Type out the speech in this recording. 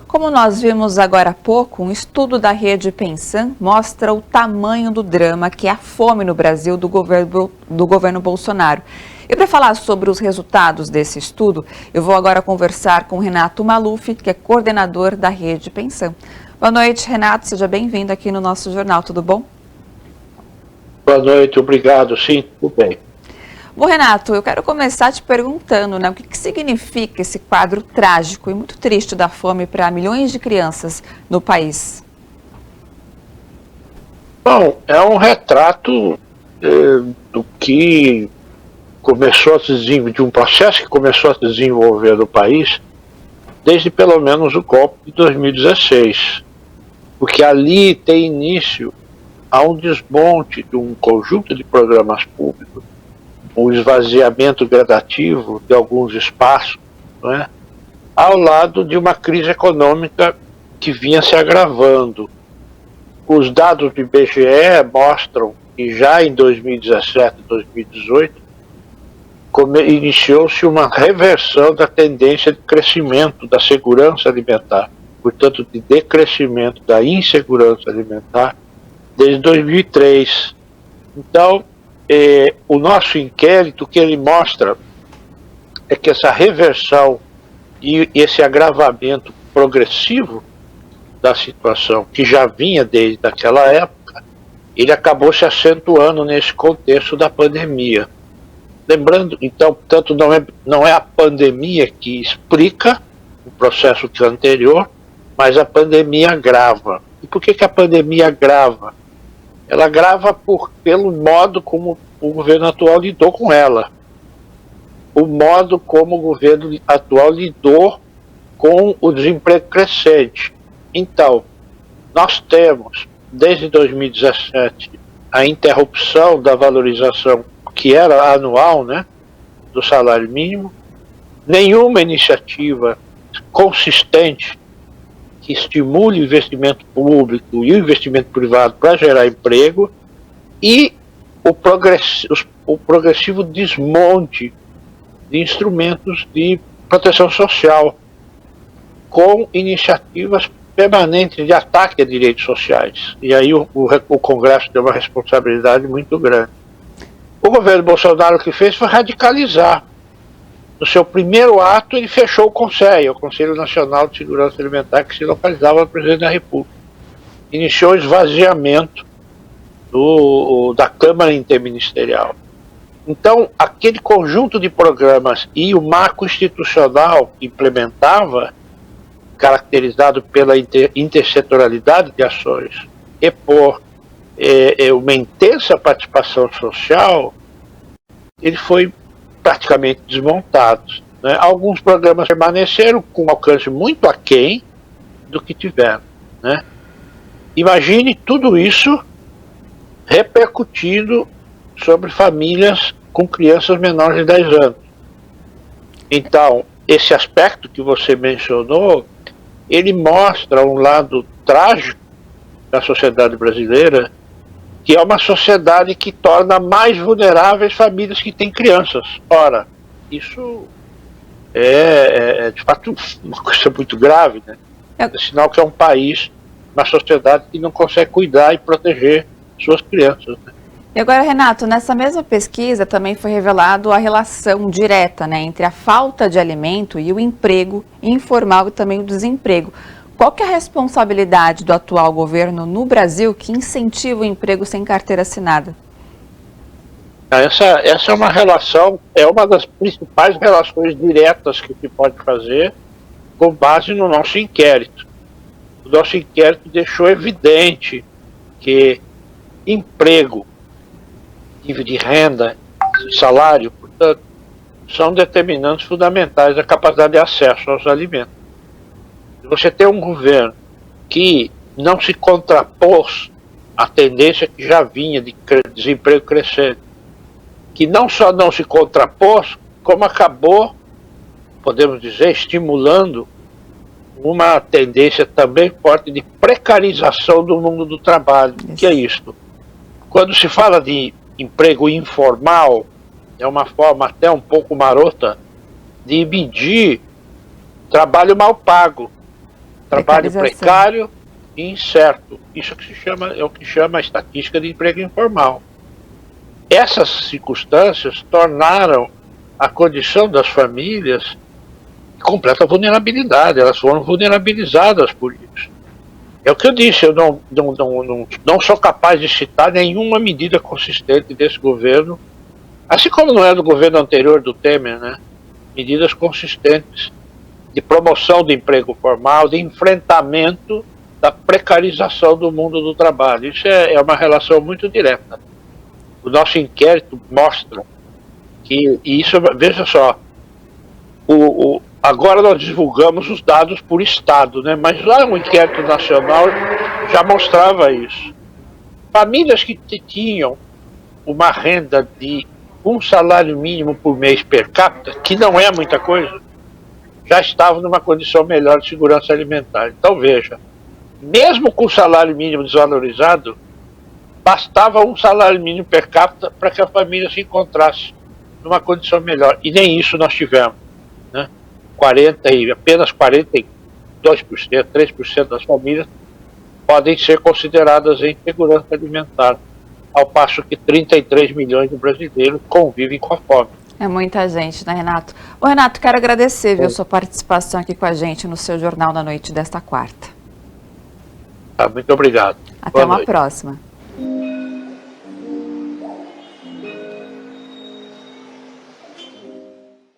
Como nós vimos agora há pouco, um estudo da rede Pensan mostra o tamanho do drama que é a fome no Brasil do governo Bolsonaro. E para falar sobre os resultados desse estudo, eu vou agora conversar com Renato Maluf, que é coordenador da rede Pensan. Boa noite, Renato, seja bem-vindo aqui no nosso jornal, tudo bom? Boa noite, obrigado, sim, tudo bem. Bom, Renato, eu quero começar te perguntando, o que significa esse quadro trágico e muito triste da fome para milhões de crianças no país? Bom, é um retrato do que começou a se desenvolver, de um processo que começou a se desenvolver no país desde pelo menos o golpe de 2016, porque ali tem início a um desmonte de um conjunto de programas públicos, um esvaziamento gradativo de alguns espaços, não é? Ao lado de uma crise econômica que vinha se agravando. Os dados do IBGE mostram que já em 2017 e 2018 iniciou-se uma reversão da tendência de crescimento da segurança alimentar, portanto de decrescimento da insegurança alimentar desde 2003. Então, o nosso inquérito, o que ele mostra é que essa reversão e esse agravamento progressivo da situação, que já vinha desde aquela época, ele acabou se acentuando nesse contexto da pandemia. Lembrando, então, portanto, não é a pandemia que explica o processo que é anterior, mas a pandemia agrava. E por que a pandemia agrava? Ela agrava pelo modo como o governo atual lidou com ela. O modo como o governo atual lidou com o desemprego crescente. Então, nós temos, desde 2017, a interrupção da valorização, que era anual, né, do salário mínimo, nenhuma iniciativa consistente que estimule o investimento público e o investimento privado para gerar emprego, e o progressivo desmonte de instrumentos de proteção social, com iniciativas permanentes de ataque a direitos sociais. E aí o Congresso tem uma responsabilidade muito grande. O governo Bolsonaro o que fez foi radicalizar. No seu primeiro ato, ele fechou o CONSEI, o Conselho Nacional de Segurança Alimentar, que se localizava no presidente da República. Iniciou o esvaziamento da Câmara Interministerial. Então, aquele conjunto de programas e o marco institucional que implementava, caracterizado pela intersetorialidade de ações e por uma intensa participação social, ele foi praticamente desmontado, né? Alguns programas permaneceram com um alcance muito aquém do que tiveram, né? Imagine tudo isso repercutindo sobre famílias com crianças menores de 10 anos. Então, esse aspecto que você mencionou, ele mostra um lado trágico da sociedade brasileira, que é uma sociedade que torna mais vulneráveis famílias que têm crianças. Ora, isso é de fato uma coisa muito grave, né? É sinal que é um país, uma sociedade que não consegue cuidar e proteger suas crianças, né? E agora, Renato, nessa mesma pesquisa também foi revelado a relação direta, né, entre a falta de alimento e o emprego informal e também o desemprego. Qual que é a responsabilidade do atual governo no Brasil que incentiva o emprego sem carteira assinada? Essa é uma relação, é uma das principais relações diretas que se pode fazer com base no nosso inquérito. O nosso inquérito deixou evidente que emprego, nível de renda, salário, portanto, são determinantes fundamentais da capacidade de acesso aos alimentos. Você tem um governo que não se contrapôs à tendência que já vinha de desemprego crescente, que não só não se contrapôs, como acabou, podemos dizer, estimulando uma tendência também forte de precarização do mundo do trabalho. O que é isso? Quando se fala de emprego informal, é uma forma até um pouco marota de medir trabalho mal pago. trabalho precário e incerto. Isso é o que chama a estatística de emprego informal. Essas circunstâncias tornaram a condição das famílias de completa vulnerabilidade. Elas foram vulnerabilizadas por isso. É o que eu disse, eu não sou capaz de citar nenhuma medida consistente desse governo, assim como não é do governo anterior do Temer, né? Medidas consistentes de promoção do emprego formal, de enfrentamento da precarização do mundo do trabalho. Isso é uma relação muito direta. O nosso inquérito mostra que, e isso, veja só, agora nós divulgamos os dados por estado, né? Mas lá no inquérito nacional já mostrava isso. Famílias que tinham uma renda de um salário mínimo por mês per capita, que não é muita coisa, já estavam numa condição melhor de segurança alimentar. Então veja, mesmo com o salário mínimo desvalorizado, bastava um salário mínimo per capita para que a família se encontrasse numa condição melhor. E nem isso nós tivemos, né? Apenas 42%, 3% das famílias podem ser consideradas em segurança alimentar, ao passo que 33 milhões de brasileiros convivem com a fome. É muita gente, né, Renato? Ô, Renato, quero agradecer, viu, sua participação aqui com a gente no seu Jornal da Noite desta quarta. Muito obrigado. Até uma próxima.